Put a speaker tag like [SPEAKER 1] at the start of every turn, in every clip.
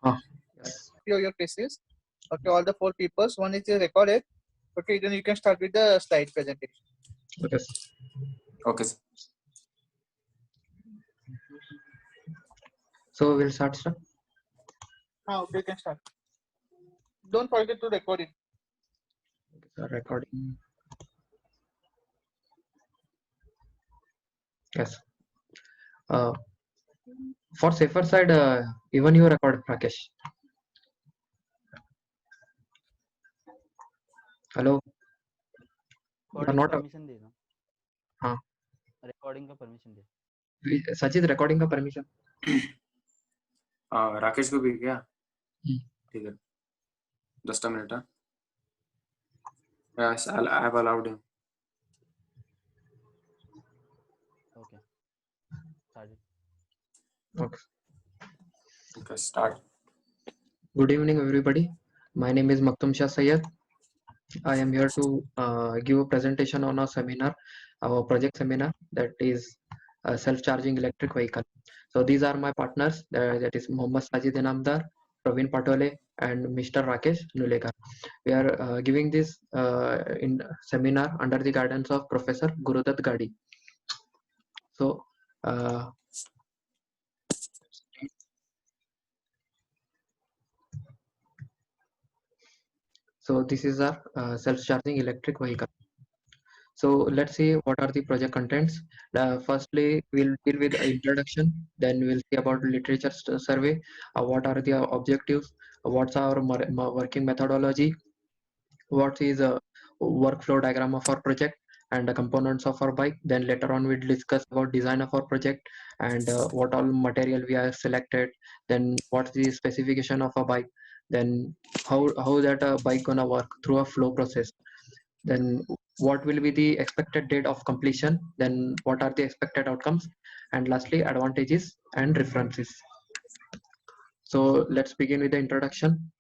[SPEAKER 1] Yes.
[SPEAKER 2] Your cases. Okay, all the 4 papers. One is recorded. Okay, then you can start with the slide presentation.
[SPEAKER 1] Okay.
[SPEAKER 3] Okay, sir.
[SPEAKER 1] So we'll start, sir.
[SPEAKER 2] Okay, you can start. Don't forget to record it.
[SPEAKER 1] Okay, sir, recording. Yes. For safer side, even you record, Rakesh. Hello. You are not.
[SPEAKER 4] Permission दे ना.
[SPEAKER 1] हाँ.
[SPEAKER 4] Recording का permission दे.
[SPEAKER 1] Sachit recording का permission.
[SPEAKER 3] Rakesh को भी क्या?
[SPEAKER 1] ठीक
[SPEAKER 3] है. Just a minute. Yes, I have allowed him.
[SPEAKER 4] Okay. Started.
[SPEAKER 1] Okay.
[SPEAKER 3] Okay, start.
[SPEAKER 1] Good evening, everybody. My name is Maktum Shah Sayyed. I am here to give a presentation on a seminar, our project seminar, that is a self-charging electric vehicle. So these are my partners, that is Mohammad Sajid Inamdar, Praveen Patole, and Mr. Rakesh Nulekar. We are giving this in seminar under the guidance of Professor Gurudat Gadi. So so this is our self-charging electric vehicle. So let's see what are the project contents. Firstly, we'll deal with introduction. Then we'll see about literature survey. What are the objectives? What's our working methodology? What is a workflow diagram of our project and the components of our bike. Then later on we'll discuss about design of our project and what all material we are selected. Then what's the specification of a bike. Then how that bike gonna work through a flow process. Then what will be the expected date of completion, then what are the expected outcomes, and lastly advantages and references. So let's begin with the introduction.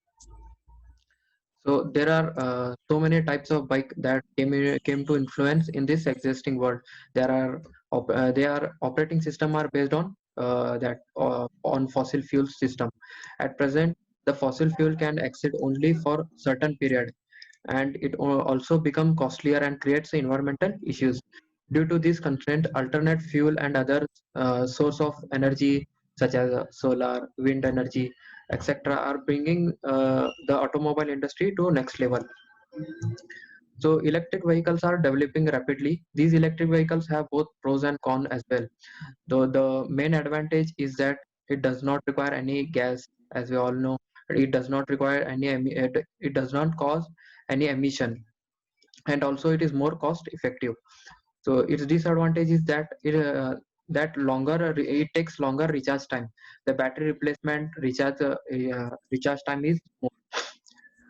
[SPEAKER 1] So there are so many types of bike that came to influence in this existing world. There are their operating system are based on on fossil fuel system. At present, the fossil fuel can exist only for certain period, and it also become costlier and creates environmental issues. Due to this constraint, alternate fuel and other source of energy such as solar, wind energy, etc. are bringing the automobile industry to next level. So electric vehicles are developing rapidly. These electric vehicles have both pros and cons as well. Though the main advantage is that it does not require any gas, as we all know. It does not require any it does not cause any emission, and also it is more cost effective. So its disadvantage is that it takes longer recharge time. The battery replacement recharge time is more.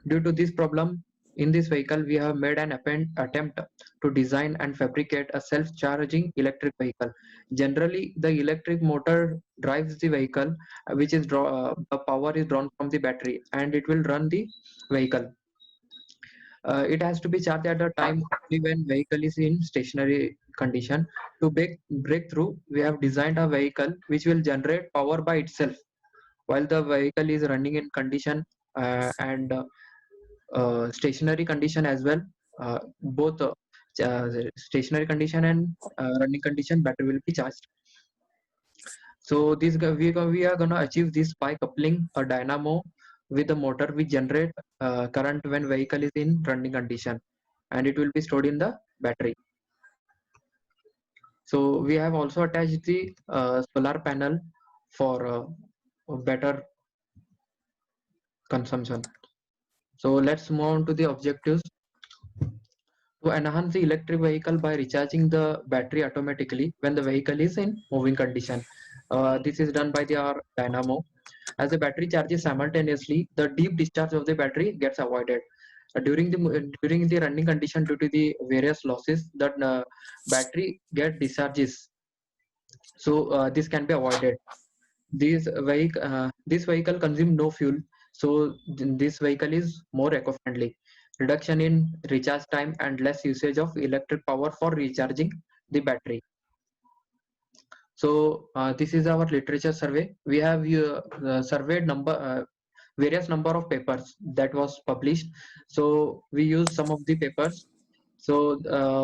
[SPEAKER 1] Due to this problem, in this vehicle we have made an attempt to design and fabricate a self-charging electric vehicle. Generally, the electric motor drives the vehicle, which is the power is drawn from the battery, and it will run the vehicle. It has to be charged at a time only when vehicle is in stationary condition. To break through, we have designed a vehicle which will generate power by itself while the vehicle is running in condition and stationary condition as well. Both stationary condition and running condition, battery will be charged. So we are gonna achieve this by coupling a dynamo with the motor which generate current when vehicle is in running condition, and it will be stored in the battery. So we have also attached the solar panel for better consumption. So let's move on to the objectives. To enhance the electric vehicle by recharging the battery automatically when the vehicle is in moving condition. This is done by our dynamo. As the battery charges simultaneously, the deep discharge of the battery gets avoided. During the running condition, due to the various losses, that battery get discharges. So this can be avoided. This vehicle consumes no fuel, so this vehicle is more eco-friendly. Reduction in recharge time and less usage of electric power for recharging the battery. So this is our literature survey. We have surveyed various number of papers that was published. So we use some of the papers. So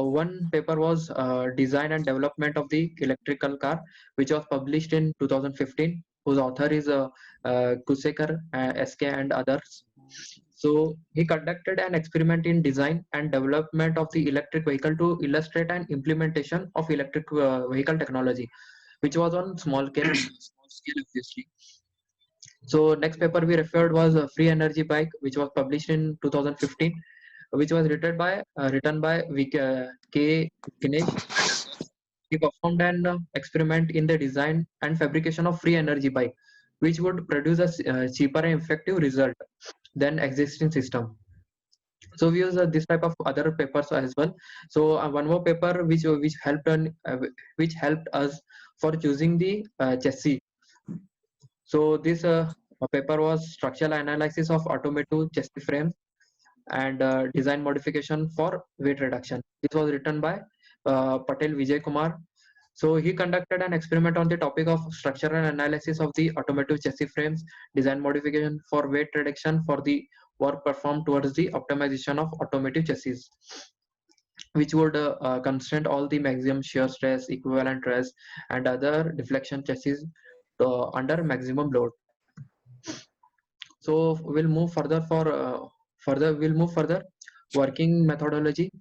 [SPEAKER 1] one paper was design and development of the electrical car, which was published in 2015, whose author is Kusekar, SK and others. So he conducted an experiment in design and development of the electric vehicle to illustrate an implementation of electric vehicle technology, which was on small scale obviously. So next paper we referred was a free energy bike, which was published in 2015, which was written by K. Ganesh and others. He performed an experiment in the design and fabrication of free energy bike, which would produce a cheaper and effective result than existing system. So we use this type of other papers as well. So one more paper which helped us for choosing the chassis. So this paper was structural analysis of automotive chassis frames and design modification for weight reduction. This was written by Patel Vijay Kumar. So he conducted an experiment on the topic of structural analysis of the automotive chassis frames, design modification for weight reduction for the work performed towards the optimization of automotive chassis, which would constrain all the maximum shear stress, equivalent stress, and other deflection chassis under maximum load. So we'll move further working methodology.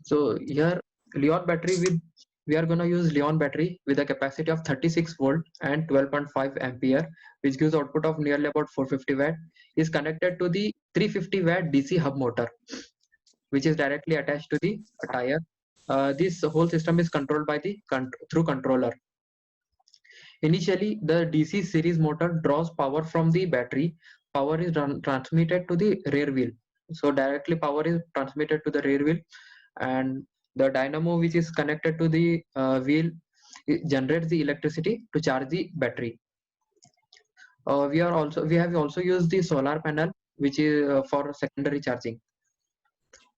[SPEAKER 1] So here Leon battery with we are going to use Leon battery with a capacity of 36 volt and 12.5 ampere, which gives output of nearly about 450 watt, is connected to the 350 watt DC hub motor, which is directly attached to the tire. This whole system is controlled by the through controller. Initially, the DC series motor draws power from the battery. Power is transmitted to the rear wheel. So directly power is transmitted to the rear wheel, and the dynamo which is connected to the wheel, it generates the electricity to charge the battery. We have also used the solar panel, which is for secondary charging.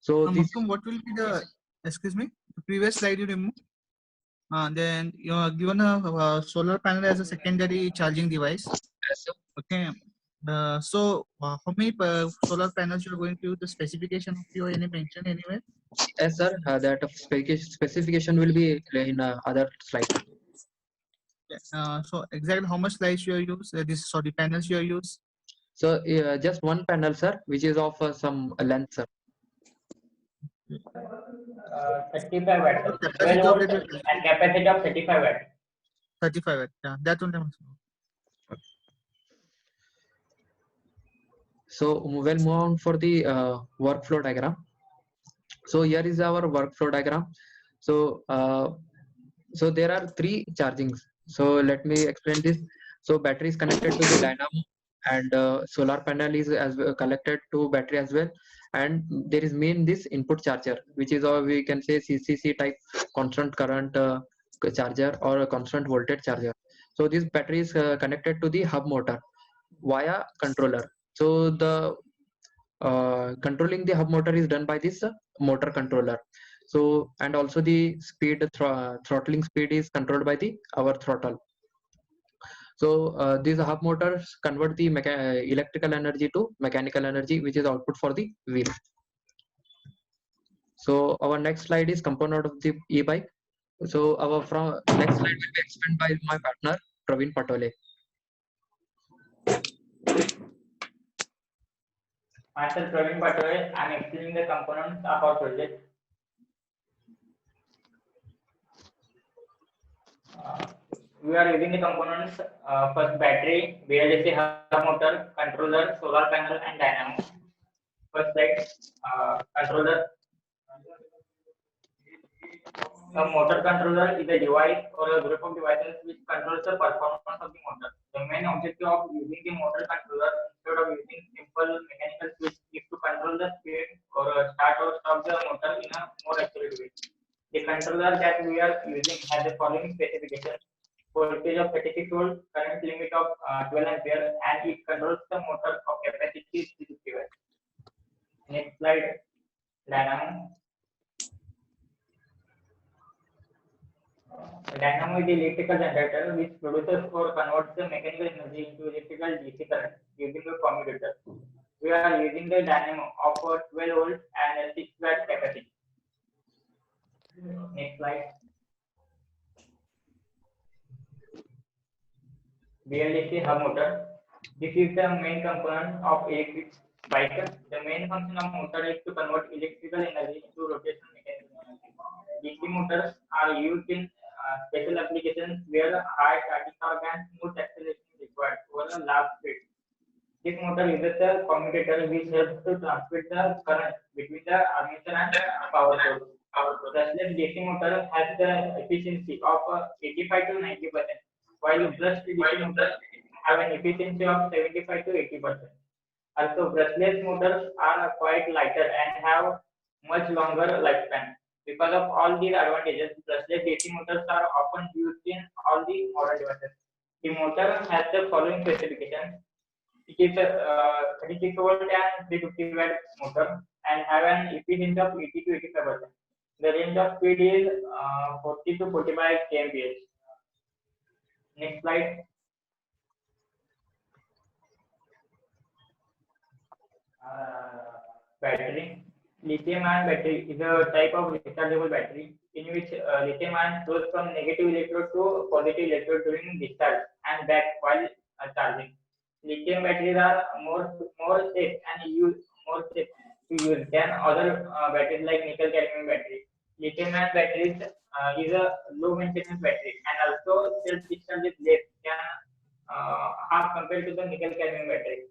[SPEAKER 1] So this
[SPEAKER 2] Maktoum, what will be the, excuse me, the previous slide you removed? Then you are given a solar panel as a secondary charging device. Okay. So how many solar panels you are going to use? The specification of you any mention anywhere?
[SPEAKER 1] yes, sir. That specification will be in other slide.
[SPEAKER 2] So exactly how much slice you are use? This sorry panels you are use?
[SPEAKER 1] So just one panel, sir, which is of some length, sir.
[SPEAKER 5] 35 watt,
[SPEAKER 2] So
[SPEAKER 5] 12
[SPEAKER 2] capacity of
[SPEAKER 5] volt
[SPEAKER 2] it will
[SPEAKER 5] and capacity of 35 watt.
[SPEAKER 2] 35 watt. Yeah, that only.
[SPEAKER 1] So we'll move on for the workflow diagram. So here is our workflow diagram. So so there are three chargings. So let me explain this. So battery is connected to the dynamo, and solar panel is connected to battery as well. And there is main this input charger, which is we can say CCC type constant current charger or a constant voltage charger. So this battery is connected to the hub motor via controller. So the controlling the hub motor is done by this motor controller. So and also the speed throttling speed is controlled by the our throttle. So these hub motors convert the electrical energy to mechanical energy, which is output for the wheel. So our next slide is component of the e-bike. So our next slide will be explained by my partner Praveen Patole.
[SPEAKER 5] Myself Praveen Patway, I am explaining the components of our project. We are using the components first battery, BLDC hub motor, controller, solar panel and dynamo. First slide, controller. A motor controller is a device or a group of devices which controls the performance of the motor. The main objective of using the motor controller instead of using simple mechanical switch is to control the speed or start or stop the motor in a more accurate way. The controller that we are using has the following specifications: voltage of 36 volt, current limit of 12 ampere, and it controls the motor of capacity 350 watt. Next slide, dynamo. Dynamo is the electrical generator which produces or converts the mechanical energy into electrical DC current. using a commutator. We are using the dynamo of a 12 volt and a 6 watt capacity. Next slide. BLDC hub motor. This is the main component of electric bike. The main function of motor is to convert electrical energy into rotational mechanical energy. DC motors are used in special applications where high starting torque and smooth acceleration is required over a large speed. This motor uses a commutator which helps to transmit the current between the armature and power source. Brushless DC motor has the efficiency of 85 to 90%, while brushed DC motors have an efficiency of 75 to 80%. Also, brushless motors are quite lighter and have much longer lifespan. Because of all these advantages, brushless DC motors are often used in all the modern devices. The motor has the following specifications. It is a 36 volt and 350 watt motor and have an efficiency of 80 to 85%. The range of speed is 40 to 45 kmph. Next slide. Battery. Lithium-ion battery is a type of rechargeable battery in which lithium-ion flows from negative electrode to positive electrode during discharge and back while charging. Lithium batteries are more safe and more safe to use than other batteries like nickel cadmium battery. Lithium-ion batteries is a low maintenance battery and also self discharge is less than half compared to the nickel cadmium battery.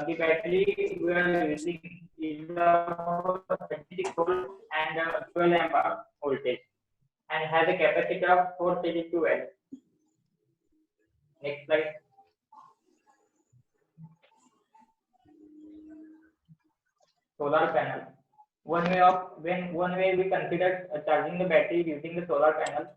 [SPEAKER 5] The battery we are using is a 36 volt and 12 amp voltage and has a capacity of 432 watts. Next slide. Solar panel. One way we consider charging the battery using the solar panel.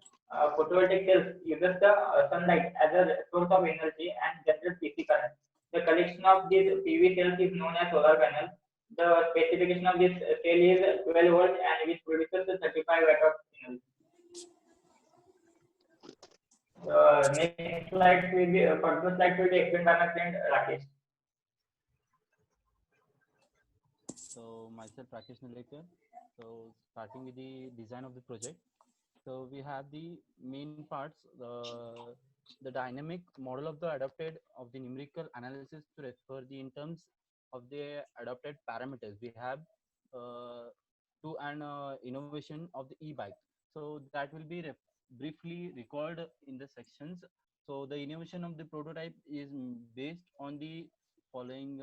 [SPEAKER 5] Photovoltaic cells uses the sunlight as a source of energy and generates DC current. The collection of these PV cells is known as solar panel. The specification of this cell is 12 volt and which produces 35 watt of energy. Next slide will be further slide will be explained by my friend Rakesh.
[SPEAKER 4] So myself Rakesh Nilekar. So starting with the design of the project. So we have the main parts, the dynamic model of the adapted of the numerical analysis to refer the in terms of the adapted parameters. We have to an innovation of the e-bike. So that will be briefly recalled in the sections. So the innovation of the prototype is based on the following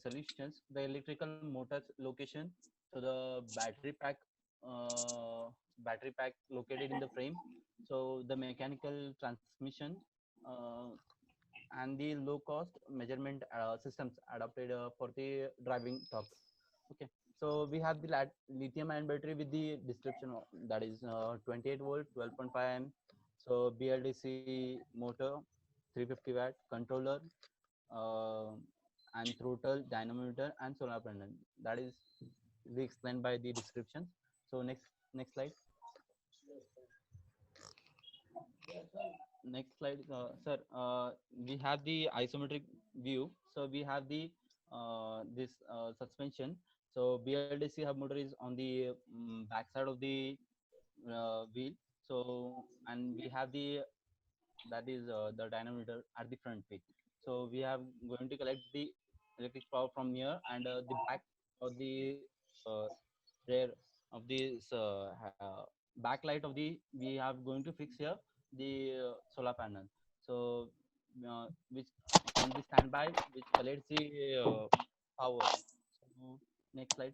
[SPEAKER 4] solutions: the electrical motors location, so the battery pack located in the frame, so the mechanical transmission, uh, and the low cost measurement systems adapted for the driving torque. Okay, so we have the lithium ion battery with the description that is 28 volt 12.5 amp, so BLDC motor, 350 watt controller, uh, and throttle, dynamometer, and solar panel. That is we explained by the description. So next slide. Next slide, sir. We have the isometric view. So we have the this suspension. So BLDC hub motor is on the back side of the wheel. So and we have the that is the dynamometer at the front wheel. So we have going to collect the electric power from here, and the back of the uh, rear of this backlight of the we have going to fix here the solar panel. So which on the standby which collects the power. So next slide.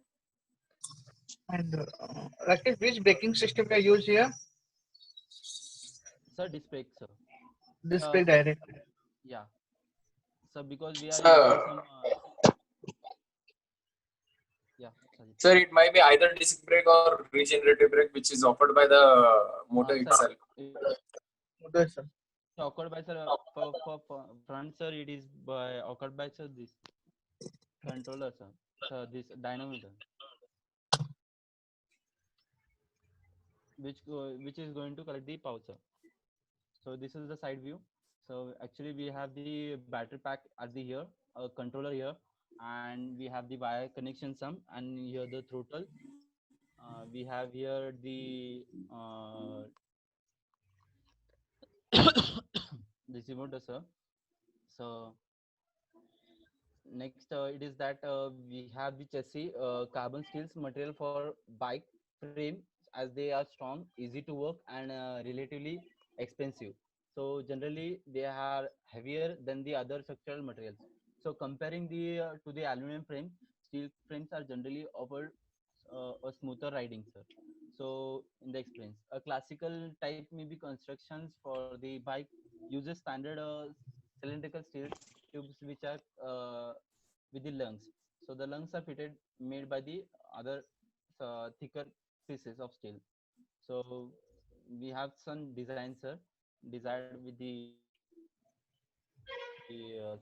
[SPEAKER 2] And Rakesh, which braking system we use here?
[SPEAKER 4] Sir, disc brake, sir.
[SPEAKER 2] Display direct.
[SPEAKER 4] Yeah. So because we are
[SPEAKER 3] Sir.
[SPEAKER 4] using some yeah, sorry.
[SPEAKER 3] Sir, it might be either disc brake or regenerative brake, which is offered by the motor
[SPEAKER 4] Sir,
[SPEAKER 3] itself.
[SPEAKER 2] Motor, sir.
[SPEAKER 4] occurred by sir for front, sir, it is by occurred by sir this controller, sir. So this dynamometer which is going to collect the power, sir. So this is the side view. So actually we have the battery pack at the here, a controller here, and we have the wire connection sum, and here the throttle. We have here the DC motor, sir. So next, it is that we have the chassis, carbon steels material for bike frame, as they are strong, easy to work, and relatively expensive. So generally, they are heavier than the other structural materials. So comparing the to the aluminum frame, steel frames are generally offered a smoother riding, sir. So in the experience, a classical type may be constructions for the bike uses standard cylindrical steel tubes which are with the lungs. So the lungs are fitted made by the other thicker pieces of steel. So we have some designs, sir, desired with the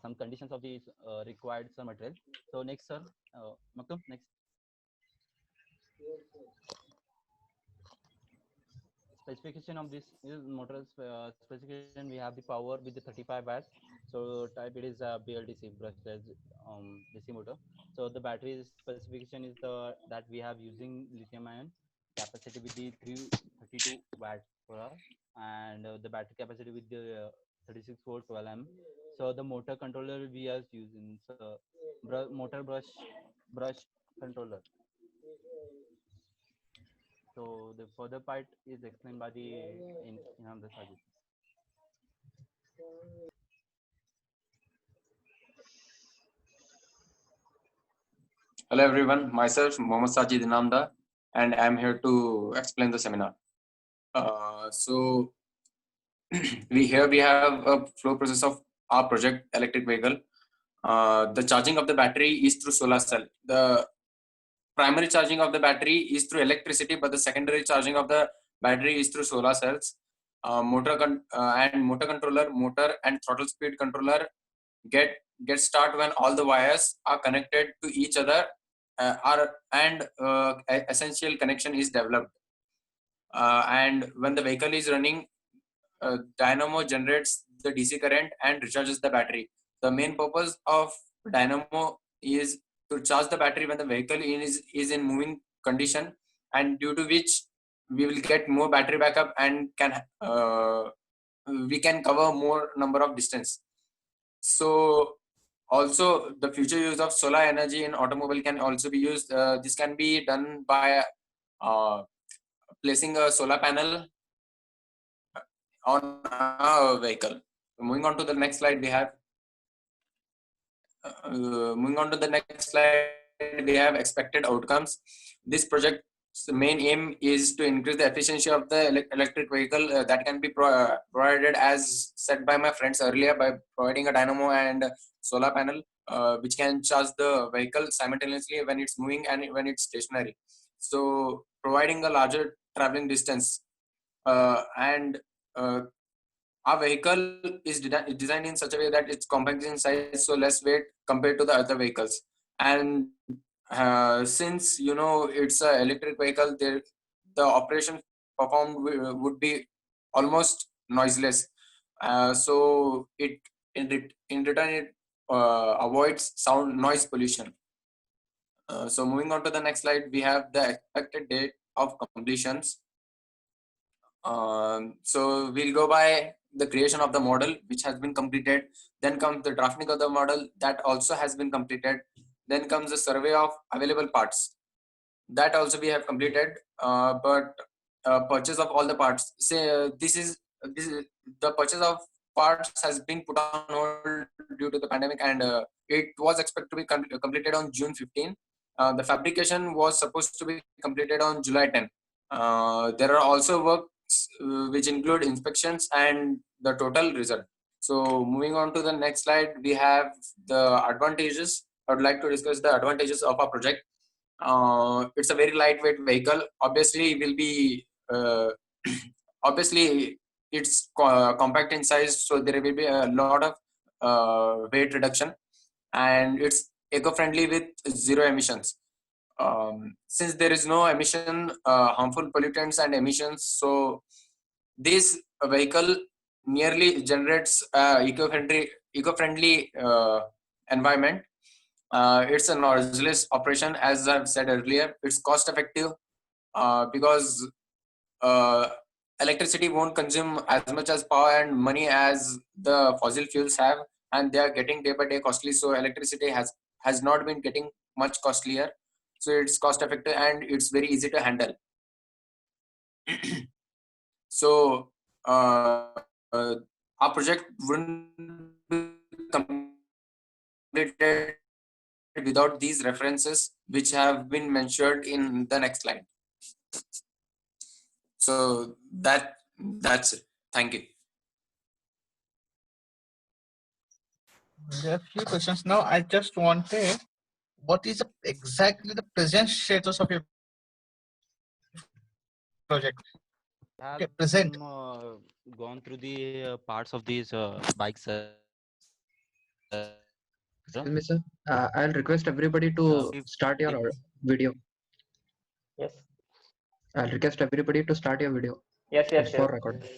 [SPEAKER 4] some conditions of the required some material. So next, sir, Maktoum, next. Specification of this is motor specification. We have the power with the 35 watts. So type it is a BLDC brushless DC motor. So the battery specification is the that we have using lithium ion capacity with the 332 watt per hour, and the battery capacity with the 36 volt 12 amp. So the motor controller we are using motor brush controller. So the further part is explained by the Inam Dasajit.
[SPEAKER 3] Hello everyone, myself Mohammad Sajid Inamda, and I'm here to explain the seminar. So we have a flow process of our project electric vehicle. The charging of the battery is through solar cell. The primary charging of the battery is through electricity, but the secondary charging of the battery is through solar cells. Motor controller, motor and throttle speed controller get start when all the wires are connected to each other, essential connection is developed. And when the vehicle is running, dynamo generates the DC current and recharges the battery. The main purpose of dynamo is to charge the battery when the vehicle is in moving condition, and due to which we will get more battery backup and we can cover more number of distance. So also the future use of solar energy in automobile can also be used. This can be done by placing a solar panel on a vehicle. Moving on to the next slide, we have expected outcomes. This project's main aim is to increase the efficiency of the electric vehicle that can be provided, as said by my friends earlier, by providing a dynamo and solar panel which can charge the vehicle simultaneously when it's moving and when it's stationary. So providing a larger traveling distance, and our vehicle is designed in such a way that it's compact in size, so less weight compared to the other vehicles. And since it's an electric vehicle, the operation performed would be almost noiseless. So in return it avoids noise pollution. So moving on to the next slide, we have the expected date of completions. So we'll go by the creation of the model, which has been completed. Then comes the drafting of the model, that also has been completed. Then comes the survey of available parts, that also we have completed. But purchase of all the parts, this is the purchase of parts has been put on hold due to the pandemic, and it was expected to be completed on June 15. The fabrication was supposed to be completed on July 10. There are also works which include inspections and the total result. So moving on to the next slide, we have the advantages. I would like to discuss the advantages of our project. It's a very lightweight vehicle. Obviously, will be obviously it's compact in size, so there will be a lot of weight reduction, and it's eco-friendly with zero emissions. Since there is no emission, harmful pollutants and emissions, so this vehicle nearly generates eco-friendly environment. It's a noiseless operation, as I've said earlier. It's cost effective because electricity won't consume as much as power and money as the fossil fuels have, and they are getting day by day costly. So electricity has not been getting much costlier. So it's cost effective and it's very easy to handle. So our project wouldn't be completed without these references, which have been mentioned in the next slide. So that's it. Thank you.
[SPEAKER 2] There are a few questions. Now, I just wanted, what is exactly the present status of your project?
[SPEAKER 4] Have
[SPEAKER 2] Okay, present.
[SPEAKER 4] gone through the parts of these bikes.
[SPEAKER 1] Excuse me, sir. I'll request everybody to start your video.
[SPEAKER 5] Yes.
[SPEAKER 1] I'll request everybody to start your video.
[SPEAKER 5] Yes.
[SPEAKER 1] It's for recording.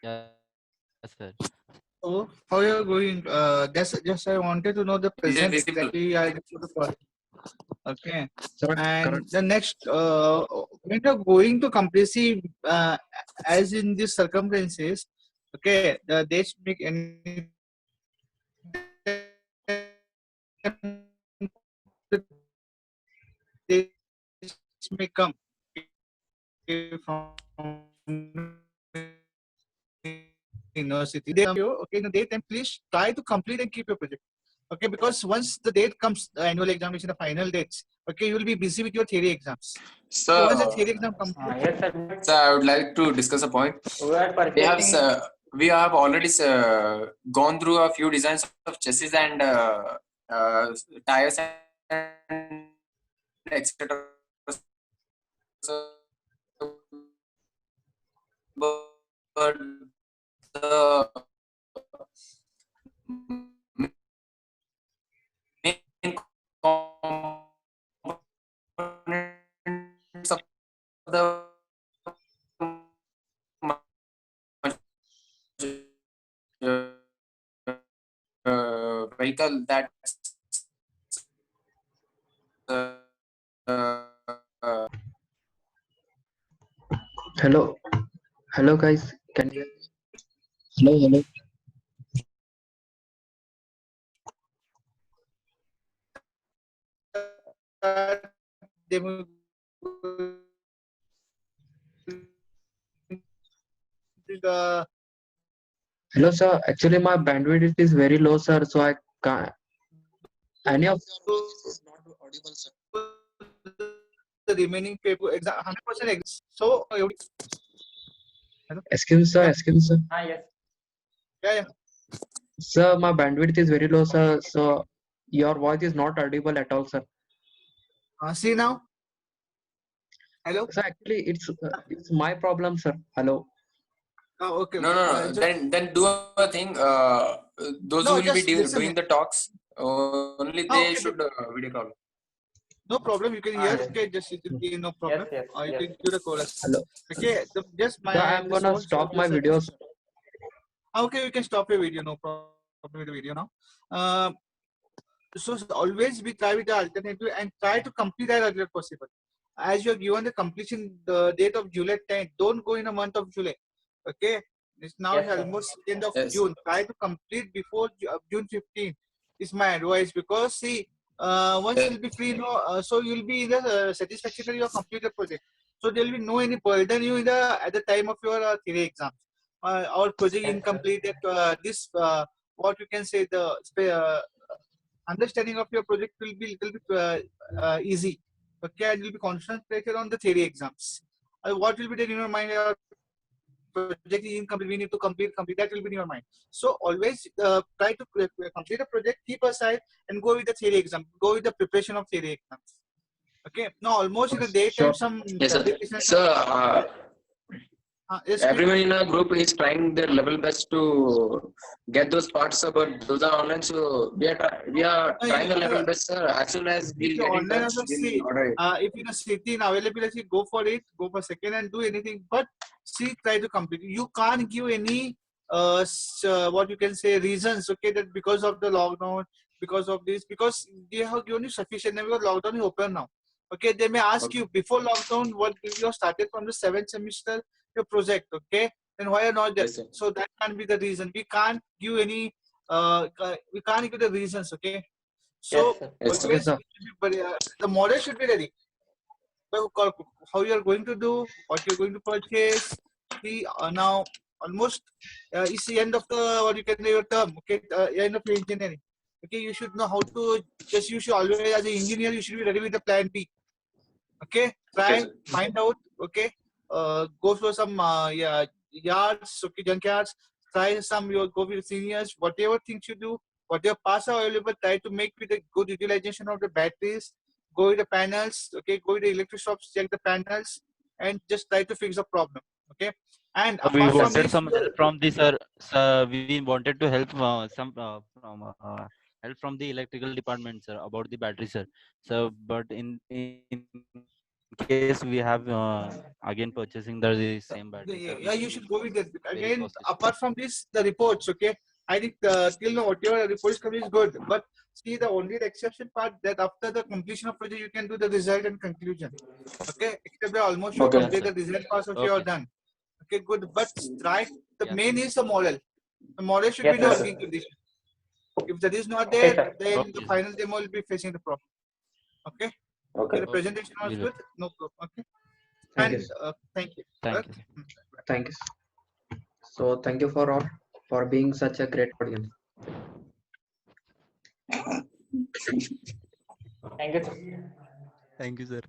[SPEAKER 4] Yes, sir.
[SPEAKER 2] So, how you're going? Just I wanted to know the present
[SPEAKER 3] visible.
[SPEAKER 2] exactly. I for the project. Okay.
[SPEAKER 1] Correct,
[SPEAKER 2] And
[SPEAKER 1] correct.
[SPEAKER 2] the next, when you're going to completely, as in these circumstances, okay, the dates make any dates may come from university. They okay, in the date, then please try to complete and keep your project. Okay, because once the date comes, the annual examination, the final dates, okay, you will be busy with your theory exams. So once the theory exam completes,
[SPEAKER 5] Yes, sir.
[SPEAKER 3] So I would like to discuss a point. We have already gone through a few designs of chassis and tires and etc. But the main components of the vehicle that
[SPEAKER 1] Hello, hello, guys. Can you? Hello, hello.
[SPEAKER 2] they will the
[SPEAKER 1] Hello, sir. Actually, my bandwidth is very low, sir. So I can't. Any of your voice is not audible, sir.
[SPEAKER 2] the remaining paper exam 100% so
[SPEAKER 1] Excuse me, sir. Excuse me, sir.
[SPEAKER 5] Yes.
[SPEAKER 2] yeah.
[SPEAKER 1] Sir, my bandwidth is very low, sir. So your voice is not audible at all, sir.
[SPEAKER 2] See now. Hello.
[SPEAKER 1] Sir, actually, it's my problem, sir. Hello.
[SPEAKER 2] Oh, okay.
[SPEAKER 3] No. Then do a thing. Those
[SPEAKER 2] No,
[SPEAKER 3] who will
[SPEAKER 2] just
[SPEAKER 3] be
[SPEAKER 2] listen
[SPEAKER 3] doing the talks, only they
[SPEAKER 2] okay.
[SPEAKER 3] should video call.
[SPEAKER 2] No problem. You can hear.
[SPEAKER 5] Yes.
[SPEAKER 2] Okay, just it will be no problem.
[SPEAKER 5] Yes.
[SPEAKER 2] You can do the chorus.
[SPEAKER 1] Hello.
[SPEAKER 2] Okay. Just my.
[SPEAKER 1] Sir, I'm gonna stop my videos.
[SPEAKER 2] Okay, you can stop your video. No problem with the video now. So always we try with the alternative and try to complete as early as possible. As you are given the completion the date of July 10th, don't go in the month of July. Okay, it's now
[SPEAKER 5] Yes, sir.
[SPEAKER 2] almost end of
[SPEAKER 3] Yes.
[SPEAKER 2] June. Try to complete before June 15th. Is my advice because see, once you'll be free, so you'll be in the satisfaction you complete the project. So there will be no any burden you in the at the time of your theory exams. Our project
[SPEAKER 5] Yes, sir.
[SPEAKER 2] incomplete. This what you can say the understanding of your project will be little bit easy. Okay, and will be constant pressure on the theory exams. What will be there in your mind? Our project is incomplete. We need to complete. That will be in your mind. So always try to complete a project, keep aside, and go with the theory exam. Go with the preparation of theory exams. Okay. Now almost in the daytime
[SPEAKER 1] Sure.
[SPEAKER 2] some.
[SPEAKER 3] Yes, sir.
[SPEAKER 2] fabrication-
[SPEAKER 3] Sir,
[SPEAKER 2] yes,
[SPEAKER 3] everyone in our group is trying their level best to get those parts, but those are online. So we are trying our level best, sir. As soon as we
[SPEAKER 2] if
[SPEAKER 3] get
[SPEAKER 2] you
[SPEAKER 3] in
[SPEAKER 2] online
[SPEAKER 3] touch,
[SPEAKER 2] also see,
[SPEAKER 3] we'll order it.
[SPEAKER 2] if in a city in availability, go for it, go for second and do anything. But see, try to complete. You can't give any what you can say, reasons, okay, that because of the lockdown, because of this, because they have given you sufficient, because lockdown is open now. Okay, they may ask you before lockdown what you have started from the 7th semester your project, okay, then why are not there?
[SPEAKER 3] Yes, sir.
[SPEAKER 2] So that can be the reason. We can't give any we can't give the reasons, okay. So
[SPEAKER 3] Yes, sir.
[SPEAKER 2] always
[SPEAKER 1] sir.
[SPEAKER 2] it should be, but the model should be ready. How you are going to do, what you're going to purchase. See, now almost it's the end of the what you can say your term, okay, end of your engineering. Okay, you should know how to just you should always as an engineer you should be ready with the plan B. Okay, try
[SPEAKER 3] sir.
[SPEAKER 2] find out. Okay, go for some yards, okay, junkyards. Try some you go with seniors. Whatever things you do, whatever parts are available, try to make with a good utilization of the batteries. Go with the panels. Okay, go with the electric shops, check the panels, and just try to fix the problem. Okay, and
[SPEAKER 4] We
[SPEAKER 2] apart from
[SPEAKER 4] wanted
[SPEAKER 2] this,
[SPEAKER 4] some help from the sir. Sir, we wanted to help some from help from the electrical department, sir, about the battery, sir. So, but in case we have again purchasing the same battery, sir,
[SPEAKER 2] yeah,
[SPEAKER 4] which
[SPEAKER 2] you
[SPEAKER 4] is
[SPEAKER 2] should go with it.
[SPEAKER 4] very
[SPEAKER 2] Again,
[SPEAKER 4] costly, sir.
[SPEAKER 2] apart from this, the reports, okay. I think till now, whatever reports coming is good. But see, the only the exception part that after the completion of project, you can do the result and conclusion. Okay, except that almost you
[SPEAKER 3] Okay.
[SPEAKER 4] Yes,
[SPEAKER 2] complete
[SPEAKER 4] sir.
[SPEAKER 2] the result part of you
[SPEAKER 4] Okay,
[SPEAKER 2] are done. Okay, good. But right, the
[SPEAKER 4] yeah,
[SPEAKER 2] main is the model. The model should
[SPEAKER 5] Yes,
[SPEAKER 2] be the
[SPEAKER 5] sir.
[SPEAKER 3] Yes, sir.
[SPEAKER 2] working condition. If that is not
[SPEAKER 5] Okay,
[SPEAKER 2] there,
[SPEAKER 5] sir.
[SPEAKER 2] then the
[SPEAKER 4] okay, sir.
[SPEAKER 2] final demo will be facing the problem. Okay. Okay,
[SPEAKER 3] Okay.
[SPEAKER 2] the
[SPEAKER 4] Okay,
[SPEAKER 2] presentation was
[SPEAKER 4] we'll
[SPEAKER 2] good. No problem. Okay.
[SPEAKER 1] Thank you.
[SPEAKER 2] And thank you.
[SPEAKER 4] thank you.
[SPEAKER 1] Thank you. So thank you for all for being such a great audience.
[SPEAKER 5] Thank you, sir.
[SPEAKER 4] Thank you, sir.